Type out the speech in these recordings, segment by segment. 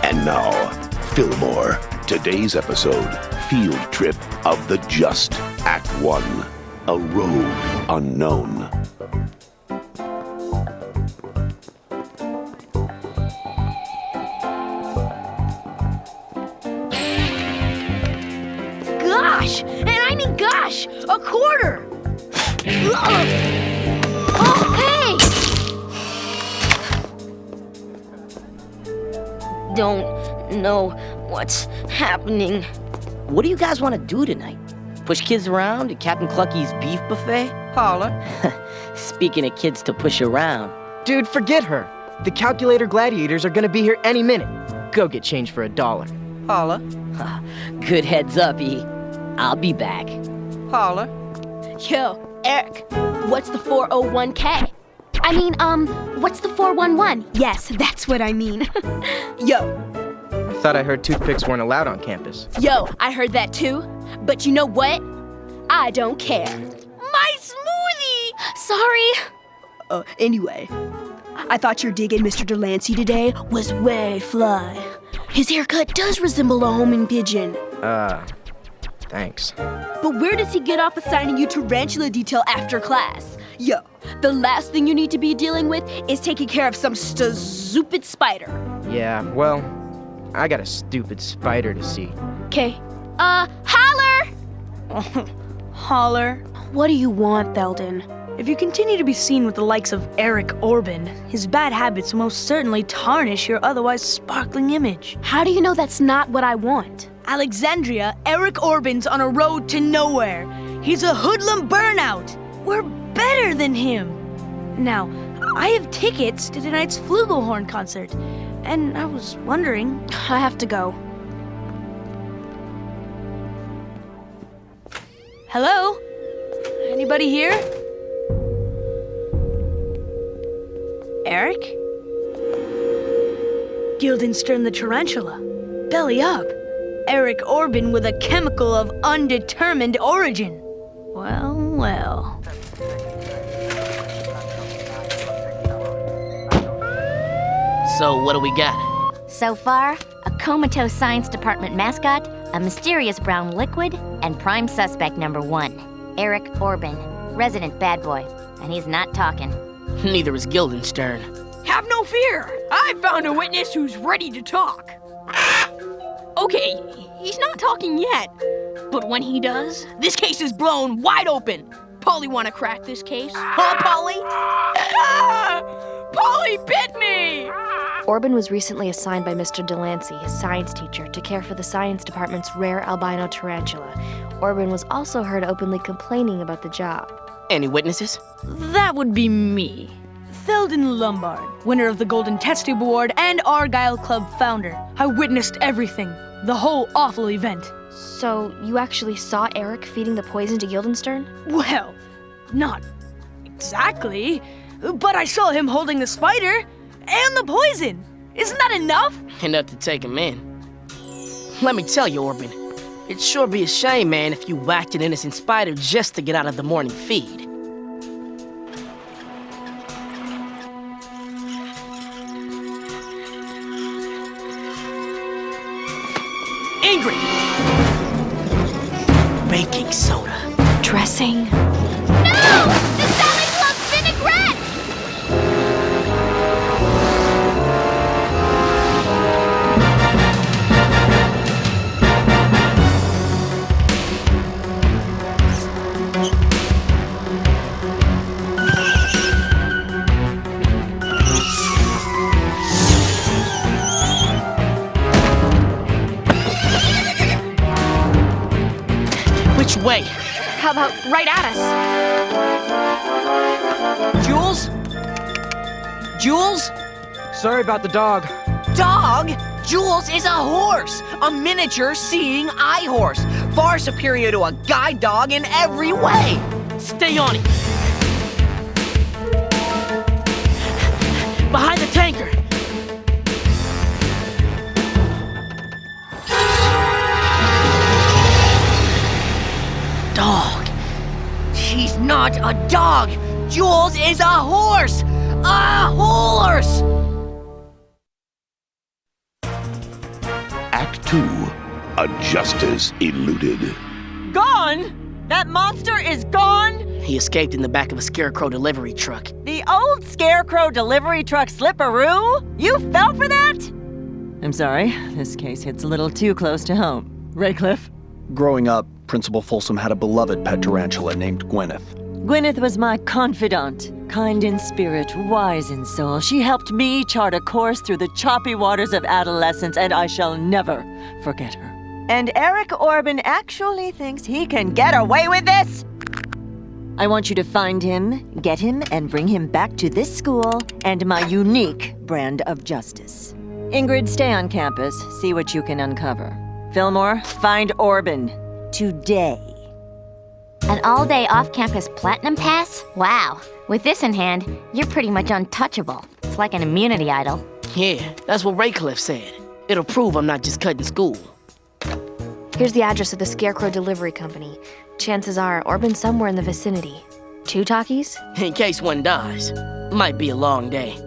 And now, Fillmore. Today's episode, Field Trip of the Just, Act 1. A Road Unknown. Gosh! And I mean gosh! A quarter! Oh, hey! Don't know what's happening. What do you guys want to do tonight? Push kids around at Captain Clucky's beef buffet? Holla. Speaking of kids to push around. Dude, forget her. The calculator gladiators are gonna be here any minute. Go get change for $1. Holla. Good heads up, E. I'll be back. Holla. Yo, Eric, what's the 401k? What's the 411? Yes, that's what I mean. Yo. I thought I heard toothpicks weren't allowed on campus. Yo, I heard that too. But you know what? I don't care. My smoothie! Sorry. Anyway, I thought your dig at Mr. Delancey today was way fly. His haircut does resemble a homing pigeon. Thanks. But where does he get off assigning you tarantula detail after class? Yo, the last thing you need to be dealing with is taking care of some stupid spider. Yeah, well, I got a stupid spider to see. Okay. Holler! Holler. What do you want, Theldon? If you continue to be seen with the likes of Eric Orban, his bad habits most certainly tarnish your otherwise sparkling image. How do you know that's not what I want? Alexandria, Eric Orban's on a road to nowhere. He's a hoodlum burnout. We're better than him. Now, I have tickets to tonight's flugelhorn concert, and I was wondering... I have to go. Hello? Anybody here? Eric? Guildenstern the Tarantula. Belly up. Eric Orban with a chemical of undetermined origin. Well, well. So, what do we got? So far, a comatose science department mascot, a mysterious brown liquid, and prime suspect number 1, Eric Orban, resident bad boy. And he's not talking. Neither is Guildenstern. Have no fear. I found a witness who's ready to talk. Okay, he's not talking yet. But when he does, this case is blown wide open. Polly wanna crack this case? Huh, Polly? Polly bit me! Orban was recently assigned by Mr. Delancey, his science teacher, to care for the science department's rare albino tarantula. Orban was also heard openly complaining about the job. Any witnesses? That would be me. Theldon Lombard, winner of the Golden Test Tube Award and Argyle Club founder. I witnessed everything, the whole awful event. So, you actually saw Eric feeding the poison to Guildenstern? Well, not exactly, but I saw him holding the spider and the poison. Isn't that enough? Enough to take him in. Let me tell you, Orban, it'd sure be a shame, man, if you whacked an innocent spider just to get out of the morning feed. Ingrid! Baking soda. Dressing. No! The Sally Club vinaigrette! How about right at us? Jules? Jules? Sorry about the dog. Dog? Jules is a horse! A miniature seeing eye horse. Far superior to a guide dog in every way. Stay on it. Behind the tanker. Dog. She's not a dog. Jules is a horse! A horse! Act 2. A justice eluded. Gone? That monster is gone? He escaped in the back of a Scarecrow delivery truck. The old Scarecrow delivery truck slipperoo? You fell for that? I'm sorry, this case hits a little too close to home. Raycliffe? Growing up, Principal Folsom had a beloved pet tarantula named Gwyneth. Gwyneth was my confidant. Kind in spirit, wise in soul. She helped me chart a course through the choppy waters of adolescence, and I shall never forget her. And Eric Orban actually thinks he can get away with this? I want you to find him, get him, and bring him back to this school and my unique brand of justice. Ingrid, stay on campus, see what you can uncover. Fillmore, find Orban. Today. An all-day off-campus platinum pass? Wow. With this in hand, you're pretty much untouchable. It's like an immunity idol. Yeah, that's what Raycliffe said. It'll prove I'm not just cutting school. Here's the address of the Scarecrow Delivery Company. Chances are Orban's somewhere in the vicinity. 2 talkies? In case one dies. Might be a long day.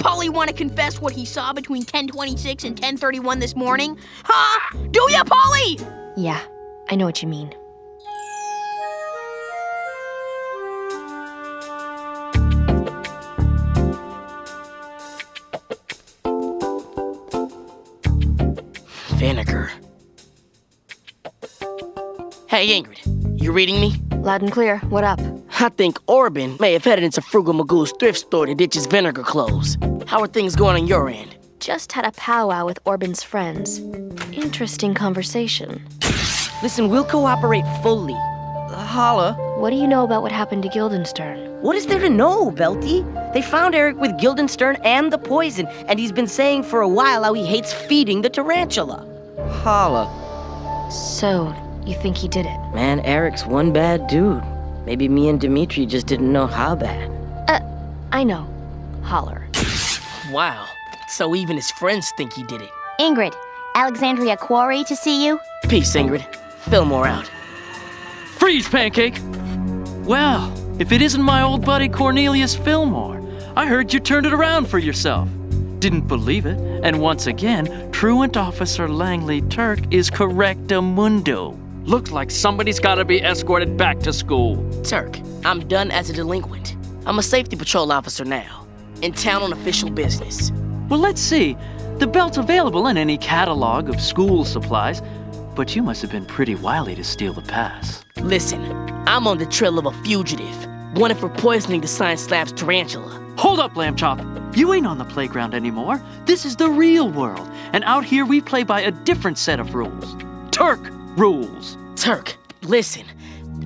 Polly want to confess what he saw between 10:26 and 10:31 this morning? Huh? Do ya, Polly? Yeah, I know what you mean. Vinegar. Hey, Ingrid, you reading me? Loud and clear. What up? I think Orban may have headed into Frugal Magoo's thrift store to ditch his vinegar clothes. How are things going on your end? Just had a powwow with Orban's friends. Interesting conversation. Listen, we'll cooperate fully. Holla. What do you know about what happened to Guildenstern? What is there to know, Belty? They found Eric with Guildenstern and the poison, and he's been saying for a while how he hates feeding the tarantula. Holla. So, you think he did it? Man, Eric's one bad dude. Maybe me and Dimitri just didn't know how bad. I know. Holler. Wow. So even his friends think he did it. Ingrid, Alexandria Quarry to see you. Peace, Ingrid. Fillmore out. Freeze, Pancake! Well, if it isn't my old buddy Cornelius Fillmore, I heard you turned it around for yourself. Didn't believe it, and once again, Truant Officer Langley Turk is correctamundo. Looks like somebody's gotta be escorted back to school. Turk, I'm done as a delinquent. I'm a safety patrol officer now, in town on official business. Well, let's see. The belt's available in any catalog of school supplies, but you must have been pretty wily to steal the pass. Listen, I'm on the trail of a fugitive, wanted for poisoning the Science Lab's tarantula. Hold up, Lamb Chop. You ain't on the playground anymore. This is the real world, and out here we play by a different set of rules. Turk rules. Turk, listen,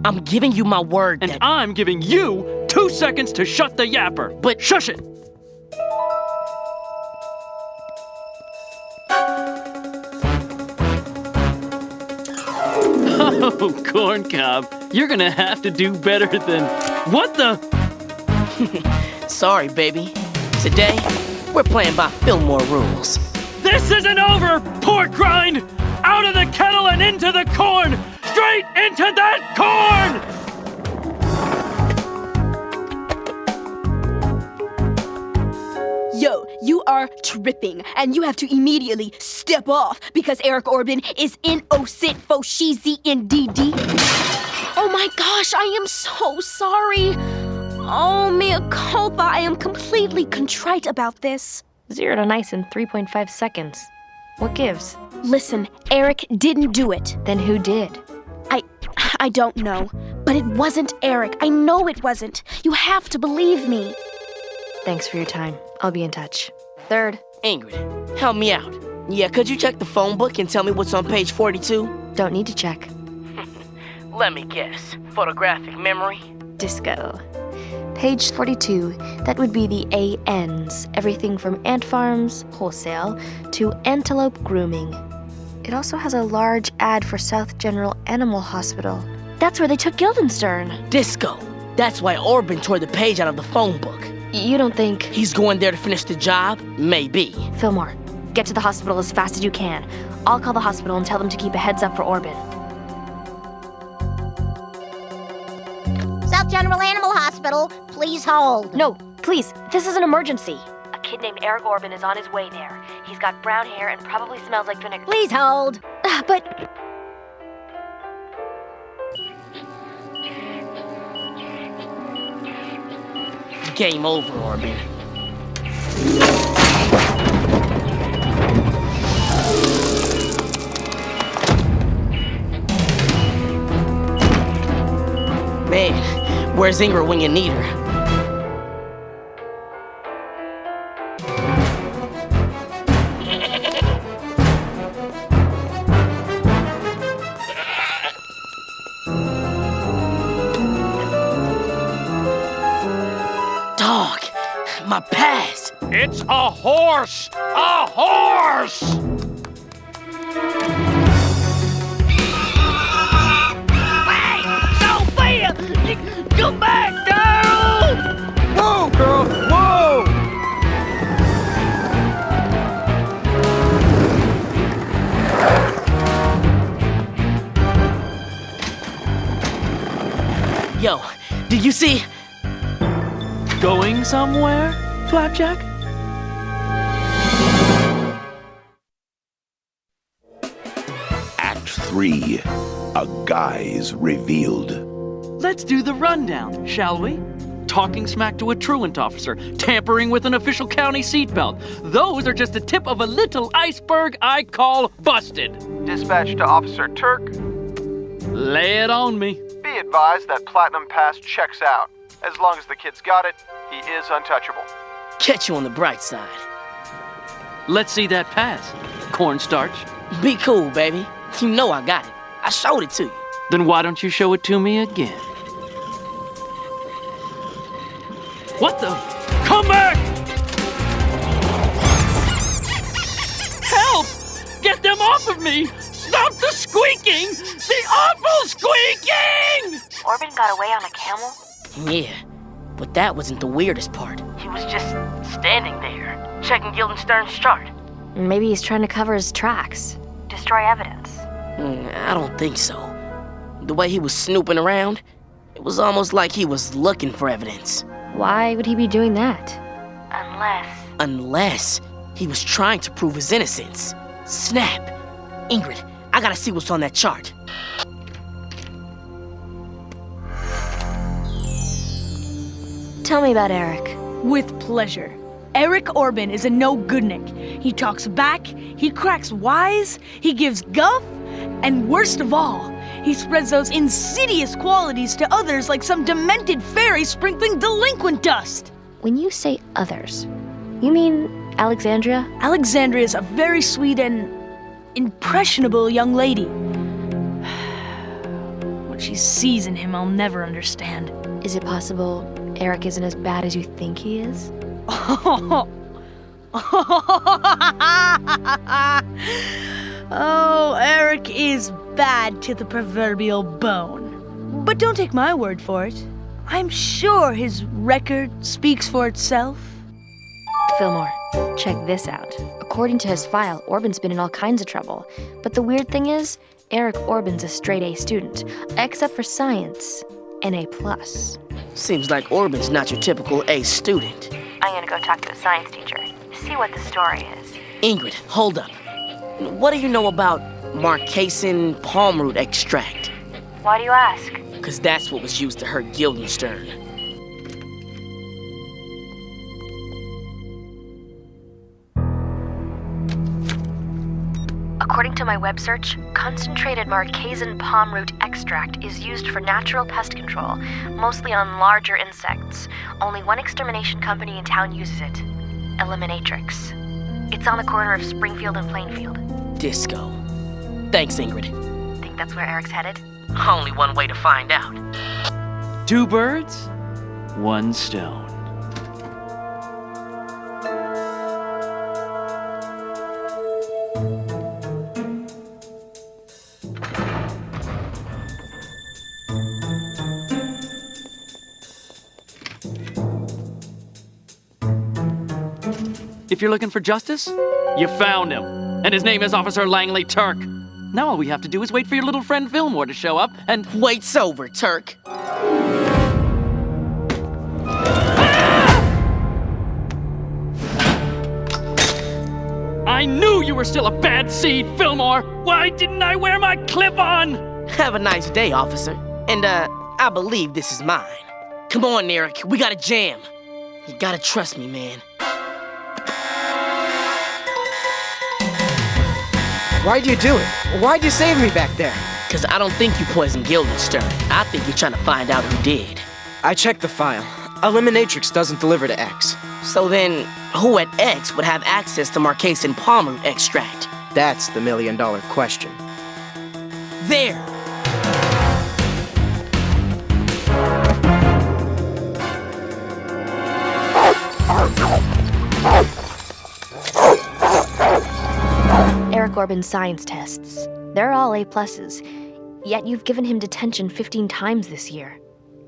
I'm giving you my word And that... I'm giving you 2 seconds to shut the yapper. But... Shush it! Oh, Corncob, you're gonna have to do better than... What the... Sorry, baby. Today, we're playing by Fillmore rules. This isn't over, pork grind! Out of the kettle and into the corn! Straight into that corn! Yo, you are tripping, and you have to immediately step off because Eric Orban is in OSIT Foshizi in DD. Oh my gosh, I am so sorry. Oh, mea culpa, I am completely contrite about this. 0 to nice in 3.5 seconds. What gives? Listen, Eric didn't do it. Then who did? I don't know, but it wasn't Eric. I know it wasn't. You have to believe me. Thanks for your time. I'll be in touch. Third. Ingrid, help me out. Yeah, could you check the phone book and tell me what's on page 42? Don't need to check. Let me guess. Photographic memory? Disco. Page 42, that would be the ANs. Everything from ant farms, wholesale, to antelope grooming. It also has a large ad for South General Animal Hospital. That's where they took Guildenstern. Disco. That's why Orban tore the page out of the phone book. You don't think... He's going there to finish the job? Maybe. Fillmore, get to the hospital as fast as you can. I'll call the hospital and tell them to keep a heads up for Orban. South General Animal Hospital, please hold. No, please, this is an emergency. A kid named Eric Orban is on his way there. He's got brown hair and probably smells like vinegar. Please hold. But... Game over, Orban. Man, where's Ingrid when you need her? Dog, my pass. It's a horse! A horse! Come back, Daryl! Whoa, girl! Whoa! Yo, did you see? Going somewhere, Flapjack? Act 3. A guise revealed. Let's do the rundown, shall we? Talking smack to a truant officer, tampering with an official county seatbelt. Those are just the tip of a little iceberg I call busted. Dispatch to Officer Turk. Lay it on me. Be advised that Platinum Pass checks out. As long as the kid's got it, he is untouchable. Catch you on the bright side. Let's see that pass, cornstarch. Be cool, baby. You know I got it. I showed it to you. Then why don't you show it to me again? What the? Come back! Help! Get them off of me! Stop the squeaking! The awful squeaking! Orban got away on a camel? Yeah, but that wasn't the weirdest part. He was just standing there, checking Guildenstern's chart. Maybe he's trying to cover his tracks. Destroy evidence. I don't think so. The way he was snooping around, it was almost like he was looking for evidence. Why would he be doing that? Unless he was trying to prove his innocence. Snap! Ingrid, I gotta see what's on that chart. Tell me about Eric. With pleasure. Eric Orban is a no-goodnik. He talks back, he cracks wise, he gives guff, and worst of all, he spreads those insidious qualities to others like some demented fairy sprinkling delinquent dust. When you say others, you mean Alexandria? Alexandria is a very sweet and impressionable young lady. What she sees in him, I'll never understand. Is it possible Eric isn't as bad as you think he is? Oh, Eric is bad to the proverbial bone. But don't take my word for it. I'm sure his record speaks for itself. Fillmore, check this out. According to his file, Orban's been in all kinds of trouble. But the weird thing is, Eric Orban's a straight A student, except for science, an A+. Seems like Orban's not your typical A student. I'm gonna go talk to the science teacher, see what the story is. Ingrid, hold up. What do you know about Marquesan palm root extract? Why do you ask? Because that's what was used to hurt Guildenstern. According to my web search, concentrated Marquesan palm root extract is used for natural pest control, mostly on larger insects. Only one extermination company in town uses it, Eliminatrix. It's on the corner of Springfield and Plainfield. Disco. Thanks, Ingrid. Think that's where Eric's headed? Only one way to find out. 2 birds, 1 stone. If you're looking for justice, you found him. And his name is Officer Langley Turk. Now all we have to do is wait for your little friend Fillmore to show up and... Wait's over, Turk. I knew you were still a bad seed, Fillmore! Why didn't I wear my clip-on? Have a nice day, officer. And, I believe this is mine. Come on, Eric, we gotta jam. You gotta trust me, man. Why'd you do it? Why'd you save me back there? Cause I don't think you poisoned Guildenstern. I think you're trying to find out who did. I checked the file. Eliminatrix doesn't deliver to X. So then, who at X would have access to Marquese and palm root extract? That's the million-dollar question. There! Eric Orban's science tests. They're all A+, yet you've given him detention 15 times this year.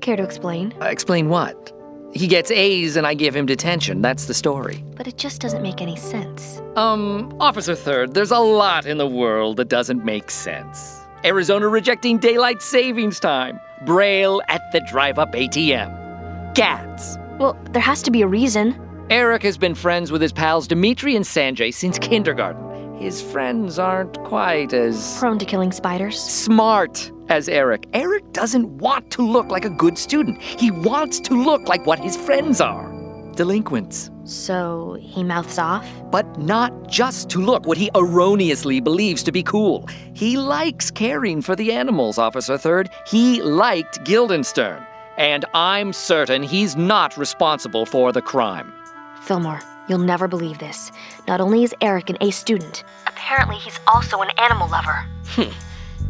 Care to explain? Explain what? He gets A's and I give him detention. That's the story. But it just doesn't make any sense. Officer Third, there's a lot in the world that doesn't make sense. Arizona rejecting daylight savings time. Braille at the drive-up ATM. Cats. Well, there has to be a reason. Eric has been friends with his pals Dimitri and Sanjay since kindergarten. His friends aren't quite as... prone to killing spiders? Smart as Eric. Eric doesn't want to look like a good student. He wants to look like what his friends are. Delinquents. So he mouths off? But not just to look what he erroneously believes to be cool. He likes caring for the animals, Officer Third. He liked Guildenstern. And I'm certain he's not responsible for the crime. Fillmore, you'll never believe this. Not only is Eric an A student, apparently he's also an animal lover.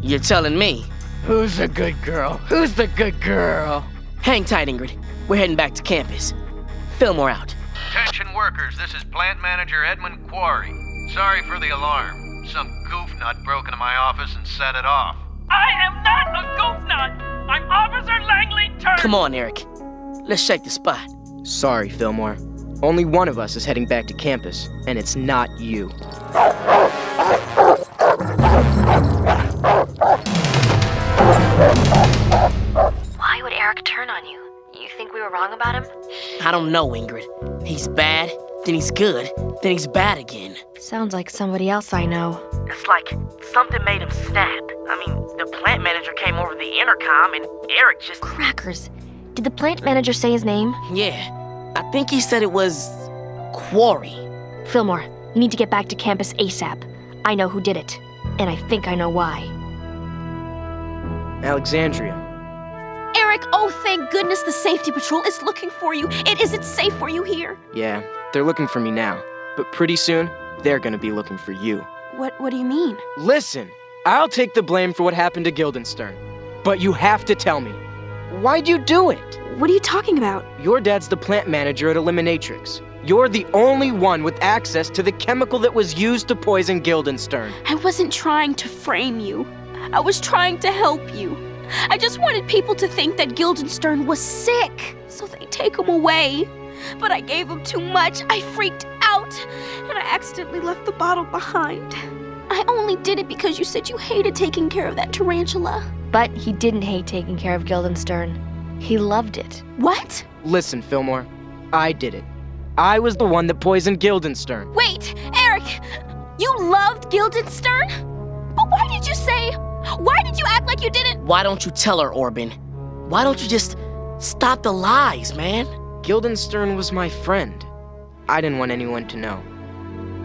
You're telling me. Who's the good girl? Who's the good girl? Hang tight, Ingrid. We're heading back to campus. Fillmore out. Attention workers, this is Plant Manager Edmund Quarry. Sorry for the alarm. Some goofnut broke into my office and set it off. I am not a goofnut! I'm Officer Langley Turk! Come on, Eric. Let's shake the spot. Sorry, Fillmore. Only one of us is heading back to campus, and it's not you. Why would Eric turn on you? You think we were wrong about him? I don't know, Ingrid. He's bad, then he's good, then he's bad again. Sounds like somebody else I know. It's like something made him snap. I mean, the plant manager came over the intercom and Eric just... Crackers. Did the plant manager say his name? Yeah. I think he said it was... Quarry. Fillmore, you need to get back to campus ASAP. I know who did it. And I think I know why. Alexandria. Eric, oh thank goodness the safety patrol is looking for you. It isn't safe for you here. Yeah, they're looking for me now. But pretty soon, they're gonna be looking for you. What do you mean? Listen, I'll take the blame for what happened to Guildenstern. But you have to tell me. Why'd you do it? What are you talking about? Your dad's the plant manager at Eliminatrix. You're the only one with access to the chemical that was used to poison Guildenstern. I wasn't trying to frame you. I was trying to help you. I just wanted people to think that Guildenstern was sick, so they'd take him away. But I gave him too much. I freaked out, and I accidentally left the bottle behind. I only did it because you said you hated taking care of that tarantula. But he didn't hate taking care of Guildenstern. He loved it. What? Listen, Fillmore, I did it. I was the one that poisoned Guildenstern. Wait, Eric! You loved Guildenstern? But why did you say... Why did you act like you didn't... Why don't you tell her, Orban? Why don't you just stop the lies, man? Guildenstern was my friend. I didn't want anyone to know.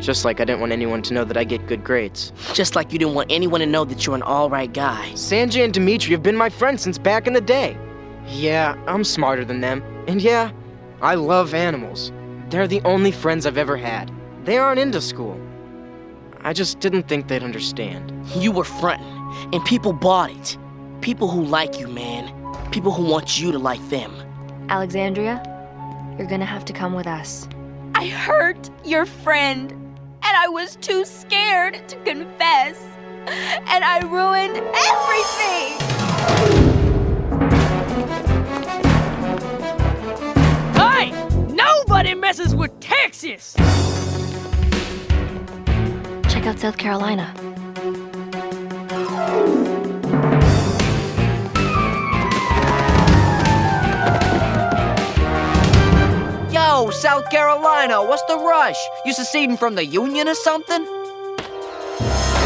Just like I didn't want anyone to know that I get good grades. Just like you didn't want anyone to know that you're an all-right guy. Sanjay and Dimitri have been my friends since back in the day. Yeah, I'm smarter than them. And yeah, I love animals. They're the only friends I've ever had. They aren't into school. I just didn't think they'd understand. You were fronting, and people bought it. People who like you, man. People who want you to like them. Alexandria, you're gonna have to come with us. I hurt your friend, and I was too scared to confess. And I ruined everything! Hey! Nobody messes with Texas! Check out South Carolina. Yo, South Carolina, what's the rush? You seceding from the Union or something?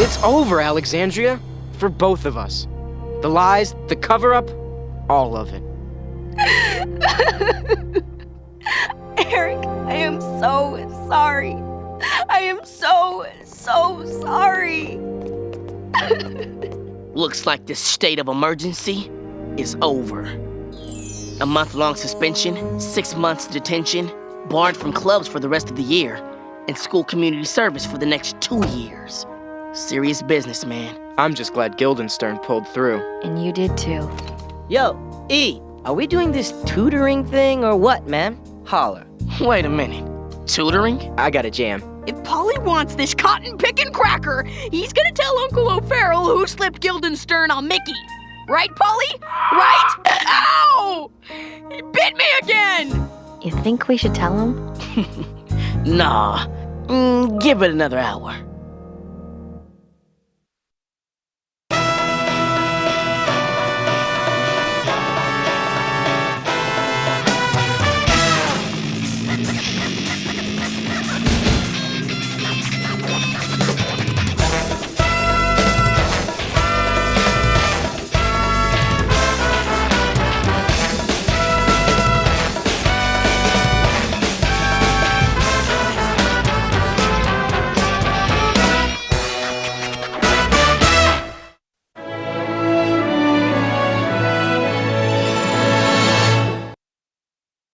It's over, Alexandria. For both of us. The lies, the cover-up, all of it. Eric, I am so sorry. I am so sorry. Looks like this state of emergency is over. A month-long suspension, 6 months detention, barred from clubs for the rest of the year, and school community service for the next 2 years. Serious business, man. I'm just glad Guildenstern pulled through. And you did too. Yo, E, are we doing this tutoring thing or what, man? Holler. Wait a minute. Tutoring? I got a jam. If Polly wants this cotton-picking cracker, he's gonna tell Uncle O'Farrell who slipped Guildenstern on Mickey. Right, Polly? Right? Ow! He bit me again! You think we should tell him? Nah. Give it another hour.